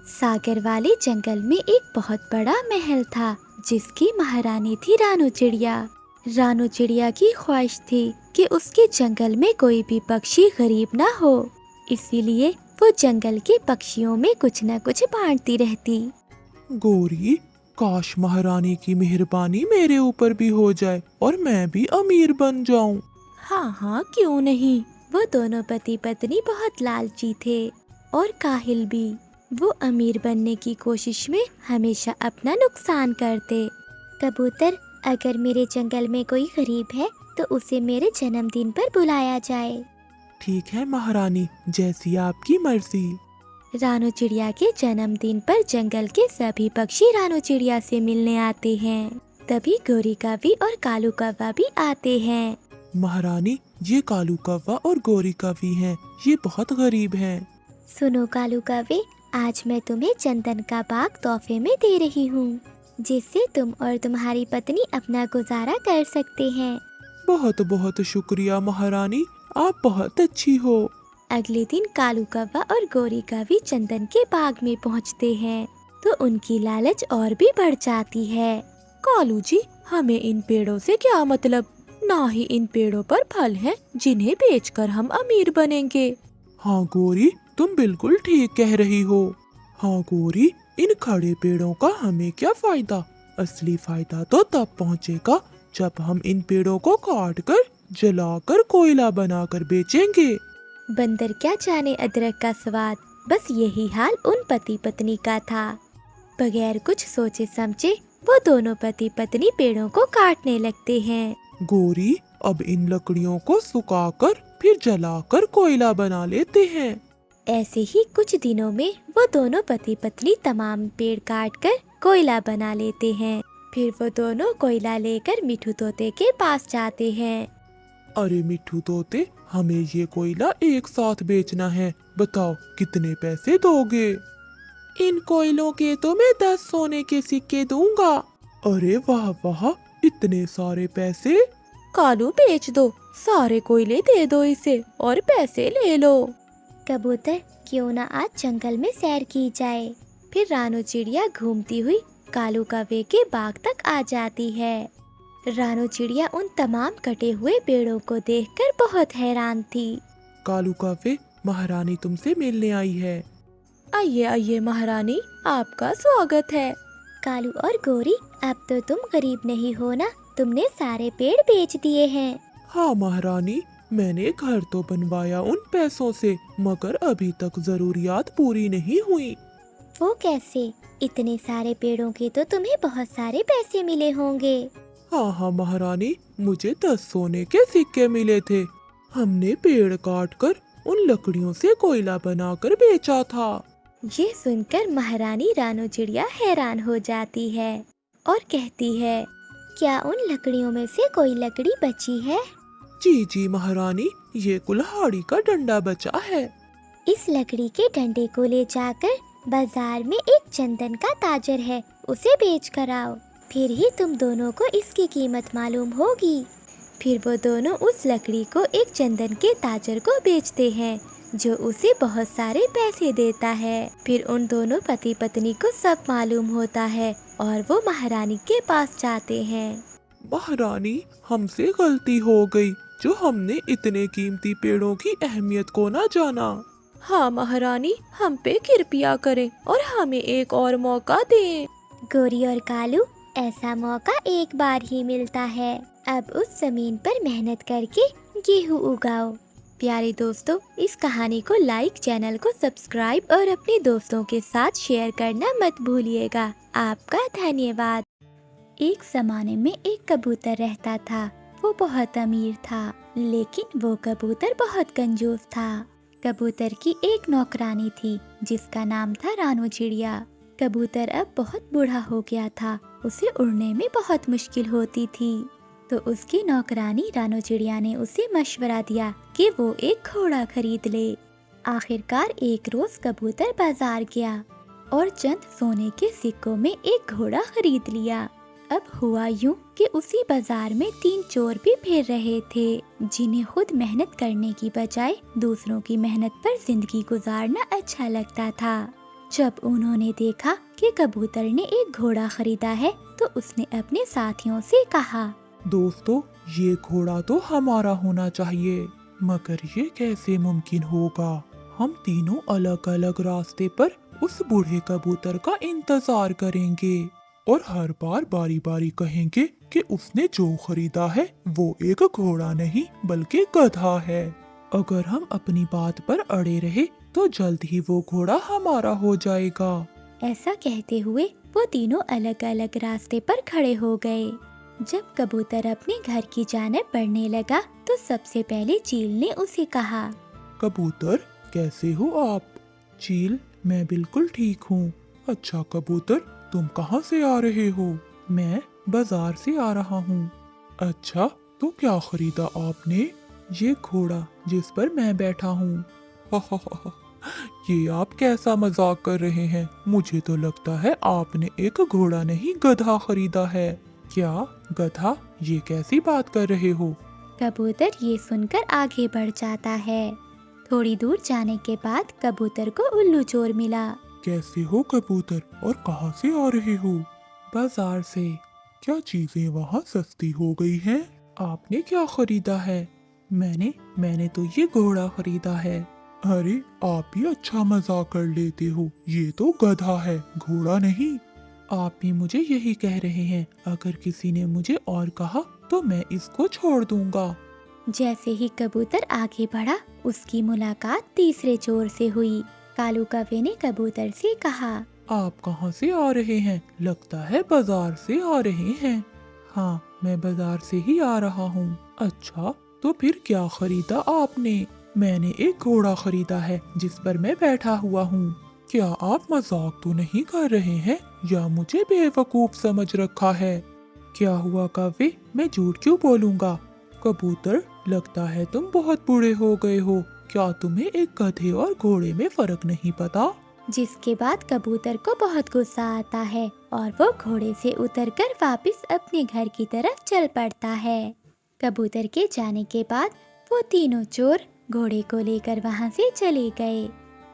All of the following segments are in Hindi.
सागर वाले जंगल में एक बहुत बड़ा महल था जिसकी महारानी थी रानू चिड़िया। रानू चिड़िया की ख्वाहिश थी कि उसके जंगल में कोई भी पक्षी गरीब ना हो, इसीलिए वो जंगल के पक्षियों में कुछ न कुछ बांटती रहती। गोरी, काश महारानी की मेहरबानी मेरे ऊपर भी हो जाए और मैं भी अमीर बन जाऊं। हाँ हाँ, क्यों नहीं। वो दोनों पति पत्नी बहुत लालची थे और काहिल भी। वो अमीर बनने की कोशिश में हमेशा अपना नुकसान करते। कबूतर, अगर मेरे जंगल में कोई गरीब है तो उसे मेरे जन्मदिन पर बुलाया जाए। ठीक है महारानी, जैसी आपकी मर्जी। रानू चिड़िया के जन्मदिन पर जंगल के सभी पक्षी रानू चिड़िया से मिलने आते हैं। तभी गोरी कौवा और कालू कौवा भी आते हैं। महारानी, ये कालू कौवा और गोरी कौवी हैं। ये बहुत गरीब हैं। सुनो कालू कौवे, आज मैं तुम्हें चंदन का बाग तोहफे में दे रही हूँ, जिससे तुम और तुम्हारी पत्नी अपना गुजारा कर सकते हैं। बहुत बहुत शुक्रिया महारानी, आप बहुत अच्छी हो। अगले दिन कालू कौवा और गोरी कौवी चंदन के बाग में पहुँचते हैं तो उनकी लालच और भी बढ़ जाती है। कालू जी, हमें इन पेड़ों से क्या मतलब? ना ही इन पेड़ों पर फल हैं जिन्हें बेचकर हम अमीर बनेंगे। हाँ गोरी, तुम बिल्कुल ठीक कह रही हो। हाँ गोरी, इन खड़े पेड़ों का हमें क्या फायदा? असली फायदा तो तब पहुँचेगा जब हम इन पेड़ों को काट कर जलाकर कोयला बनाकर बेचेंगे। बंदर क्या जाने अदरक का स्वाद। बस यही हाल उन पति पत्नी का था। बगैर कुछ सोचे समझे वो दोनों पति पत्नी पेड़ों को काटने लगते हैं। गोरी, अब इन लकड़ियों को सुखाकर फिर जलाकर कोयला बना लेते हैं। ऐसे ही कुछ दिनों में वो दोनों पति पत्नी तमाम पेड़ काटकर कोयला बना लेते हैं। फिर वो दोनों कोयला लेकर मिठू तोते के पास जाते हैं। अरे मिठू तोते, हमें ये कोयला एक साथ बेचना है। बताओ कितने पैसे दोगे? इन कोयलों के तो मैं 10 सोने के सिक्के दूंगा। अरे वाह वाह, इतने सारे पैसे। कालू, बेच दो, सारे कोयले दे दो इसे और पैसे ले लो। कबूतर, क्यों ना आज जंगल में सैर की जाए। फिर रानू चिड़िया घूमती हुई कालू कौवे के बाग तक आ जाती है। रानू चिड़िया उन तमाम कटे हुए पेड़ों को देखकर बहुत हैरान थी। कालू कौवे, महारानी तुमसे मिलने आई है। आइए आइए महारानी, आपका स्वागत है। कालू और गोरी, अब तो तुम गरीब नहीं हो ना, तुमने सारे पेड़ बेच दिए हैं। हाँ महारानी, मैंने घर तो बनवाया उन पैसों से, मगर अभी तक जरूरियात पूरी नहीं हुई। वो कैसे? इतने सारे पेड़ों के तो तुम्हें बहुत सारे पैसे मिले होंगे। हाँ हाँ महारानी, मुझे 10 सोने के सिक्के मिले थे। हमने पेड़ काटकर उन लकड़ियों से कोयला बनाकर बेचा था। ये सुनकर महारानी रानू चिड़िया हैरान हो जाती है और कहती है, क्या उन लकड़ियों में से कोई लकड़ी बची है? जी जी महारानी, ये कुल्हाड़ी का डंडा बचा है। इस लकड़ी के डंडे को ले जाकर बाजार में एक चंदन का ताजर है, उसे बेच कर आओ, फिर ही तुम दोनों को इसकी कीमत मालूम होगी। फिर वो दोनों उस लकड़ी को एक चंदन के ताजर को बेचते हैं, जो उसे बहुत सारे पैसे देता है। फिर उन दोनों पति पत्नी को सब मालूम होता है और वो महारानी के पास जाते हैं। महारानी, हमसे गलती हो गई जो हमने इतने कीमती पेड़ों की अहमियत को ना जाना। हाँ महारानी, हम पे कृपया करें और हमें एक और मौका दें। गोरी और कालू, ऐसा मौका एक बार ही मिलता है। अब उस जमीन पर मेहनत करके गेहूं उगाओ। प्यारे दोस्तों, इस कहानी को लाइक, चैनल को सब्सक्राइब और अपने दोस्तों के साथ शेयर करना मत भूलिएगा। आपका धन्यवाद। एक ज़माने में एक कबूतर रहता था। वो बहुत अमीर था, लेकिन वो कबूतर बहुत कंजूस था। कबूतर की एक नौकरानी थी जिसका नाम था रानू चिड़िया। कबूतर अब बहुत बूढ़ा हो गया था, उसे उड़ने में बहुत मुश्किल होती थी। तो उसकी नौकरानी रानू चिड़िया ने उसे मशवरा दिया कि वो एक घोड़ा खरीद ले। आखिरकार एक रोज कबूतर बाजार गया और चंद सोने के सिक्कों में एक घोड़ा खरीद लिया। अब हुआ यूं कि उसी बाजार में 3 चोर भी फिर रहे थे, जिन्हें खुद मेहनत करने की बजाय दूसरों की मेहनत पर जिंदगी गुजारना अच्छा लगता था। जब उन्होंने देखा कि कबूतर ने एक घोड़ा खरीदा है तो उसने अपने साथियों से कहा, दोस्तों, ये घोड़ा तो हमारा होना चाहिए, मगर ये कैसे मुमकिन होगा? हम तीनों अलग अलग रास्ते पर उस बूढ़े कबूतर का इंतजार करेंगे और हर बार बारी बारी कहेंगे कि उसने जो खरीदा है वो एक घोड़ा नहीं बल्कि गधा है। अगर हम अपनी बात पर अड़े रहे तो जल्द ही वो घोड़ा हमारा हो जाएगा। ऐसा कहते हुए वो तीनों अलग अलग रास्ते पर खड़े हो गए। जब कबूतर अपने घर की जानिब बढ़ने लगा तो सबसे पहले चील ने उसे कहा, कबूतर, कैसे हो आप? चील, मैं बिल्कुल ठीक हूँ। अच्छा कबूतर, तुम कहाँ से आ रहे हो? मैं बाजार से आ रहा हूँ। अच्छा, तो क्या खरीदा आपने? ये घोड़ा जिस पर मैं बैठा हूँ। ये आप कैसा मजाक कर रहे हैं? मुझे तो लगता है आपने एक घोड़ा नहीं गधा खरीदा है। क्या गधा? ये कैसी बात कर रहे हो? कबूतर ये सुनकर आगे बढ़ जाता है। थोड़ी दूर जाने के बाद कबूतर को उल्लू चोर मिला। कैसे हो कबूतर और कहाँ से आ रहे हो? बाजार से। क्या चीजें वहाँ सस्ती हो गई हैं? आपने क्या खरीदा है? मैंने तो ये घोड़ा खरीदा है। अरे, आप भी अच्छा मजाक कर लेते हो। ये तो गधा है, घोड़ा नहीं। आप भी मुझे यही कह रहे हैं। अगर किसी ने मुझे और कहा तो मैं इसको छोड़ दूंगा। जैसे ही कबूतर आगे बढ़ा उसकी मुलाकात तीसरे चोर से हुई। कालू कौवे ने कबूतर से कहा, आप कहाँ से आ रहे हैं? लगता है बाजार से आ रहे हैं। हाँ, मैं बाजार से ही आ रहा हूँ। अच्छा, तो फिर क्या खरीदा आपने? मैंने एक घोड़ा खरीदा है जिस पर मैं बैठा हुआ हूँ। क्या आप मजाक तो नहीं कर रहे हैं या मुझे बेवकूफ समझ रखा है? क्या हुआ कौवे, मैं झूठ क्यों बोलूँगा? कबूतर, लगता है तुम बहुत बूढ़े हो गए हो। क्या तुम्हें एक गधे और घोड़े में फर्क नहीं पता? जिसके बाद कबूतर को बहुत गुस्सा आता है और वो घोड़े से उतरकर वापस अपने घर की तरफ चल पड़ता है। कबूतर के जाने के बाद वो तीनों चोर घोड़े को लेकर वहाँ से चले गए।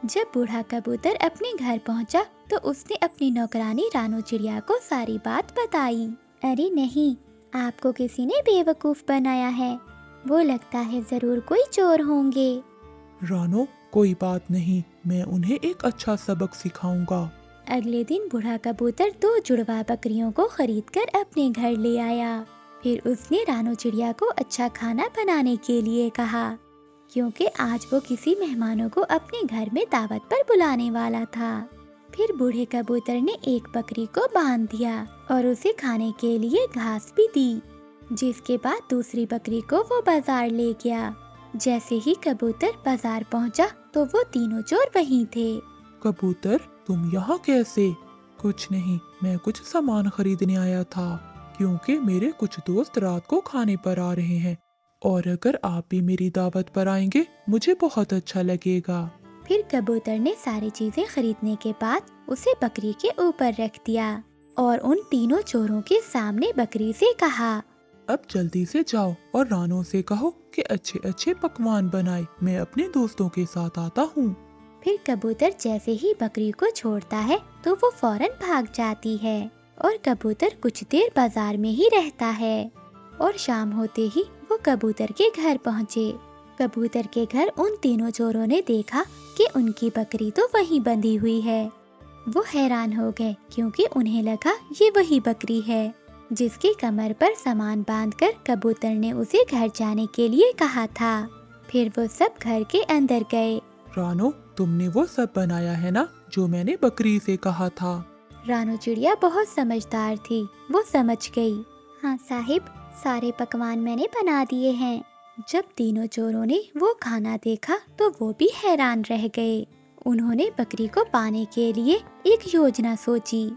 जब बूढ़ा कबूतर अपने घर पहुँचा तो उसने अपनी नौकरानी रानो चिड़िया को सारी बात बताई। अरे नहीं, आपको किसी ने बेवकूफ बनाया है। वो लगता है जरूर कोई चोर होंगे। रानो, कोई बात नहीं, मैं उन्हें एक अच्छा सबक सिखाऊंगा। अगले दिन बूढ़ा कबूतर 2 जुड़वा बकरियों को खरीदकर अपने घर ले आया। फिर उसने रानो चिड़िया को अच्छा खाना बनाने के लिए कहा, क्योंकि आज वो किसी मेहमानों को अपने घर में दावत पर बुलाने वाला था। फिर बूढ़े कबूतर ने एक बकरी को बांध दिया और उसे खाने के लिए घास भी दी। जिसके बाद दूसरी बकरी को वो बाजार ले गया। जैसे ही कबूतर बाजार पहुंचा तो वो तीनों चोर वहीं थे। कबूतर, तुम यहाँ कैसे? कुछ नहीं, मैं कुछ सामान खरीदने आया था, क्योंकि मेरे कुछ दोस्त रात को खाने पर आ रहे हैं और अगर आप भी मेरी दावत पर आएंगे मुझे बहुत अच्छा लगेगा। फिर कबूतर ने सारी चीजें खरीदने के बाद उसे बकरी के ऊपर रख दिया और उन तीनों चोरों के सामने बकरी से कहा, अब जल्दी से जाओ और रानो से कहो कि अच्छे अच्छे पकवान बनाए। मैं अपने दोस्तों के साथ आता हूँ। फिर कबूतर जैसे ही बकरी को छोड़ता है तो वो फौरन भाग जाती है और कबूतर कुछ देर बाजार में ही रहता है और शाम होते ही वो कबूतर के घर पहुँचे। कबूतर के घर उन तीनों चोरों ने देखा कि उनकी बकरी तो वहीं बंधी हुई है। वो हैरान हो गए क्योंकि उन्हें लगा ये वही बकरी है जिसकी कमर पर सामान बांधकर कबूतर ने उसे घर जाने के लिए कहा था। फिर वो सब घर के अंदर गए। रानो, तुमने वो सब बनाया है ना जो मैंने बकरी से कहा था? रानो चिड़िया बहुत समझदार थी, वो समझ गई। हाँ साहिब, सारे पकवान मैंने बना दिए हैं। जब तीनों चोरों ने वो खाना देखा तो वो भी हैरान रह गए। उन्होंने बकरी को पाने के लिए एक योजना सोची।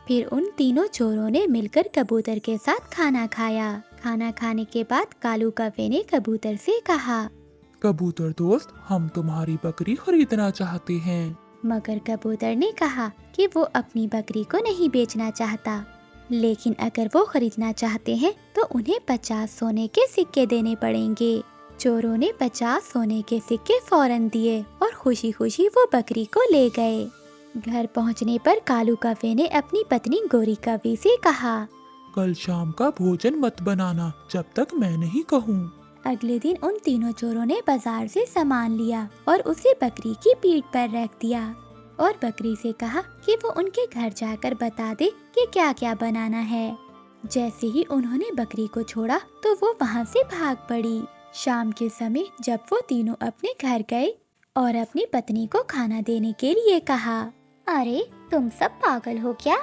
फिर उन तीनों चोरों ने मिलकर कबूतर के साथ खाना खाया। खाना खाने के बाद कालू कौवे ने कबूतर से कहा, कबूतर दोस्त, हम तुम्हारी बकरी खरीदना चाहते हैं। मगर कबूतर ने कहा कि वो अपनी बकरी को नहीं बेचना चाहता, लेकिन अगर वो खरीदना चाहते हैं तो उन्हें 50 सोने के सिक्के देने पड़ेंगे। चोरों ने 50 सोने के सिक्के फौरन दिए और खुशी खुशी वो बकरी को ले गए। घर पहुंचने पर कालू कौवे ने अपनी पत्नी गोरी कौवे से कहा। कल शाम का भोजन मत बनाना जब तक मैं नहीं कहूँ। अगले दिन उन तीनों चोरों ने बाजार से सामान लिया और उसे बकरी की पीठ पर रख दिया और बकरी से कहा कि वो उनके घर जाकर बता दे कि क्या क्या बनाना है। जैसे ही उन्होंने बकरी को छोड़ा तो वो वहाँ से भाग पड़ी। शाम के समय जब वो तीनों अपने घर गए और अपनी पत्नी को खाना देने के लिए कहा। अरे तुम सब पागल हो क्या?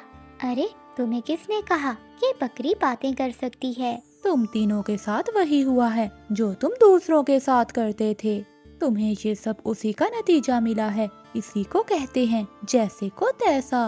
अरे तुम्हें किसने कहा कि बकरी बातें कर सकती है? तुम तीनों के साथ वही हुआ है जो तुम दूसरों के साथ करते थे। तुम्हें ये सब उसी का नतीजा मिला है। इसी को कहते हैं जैसे को तैसा।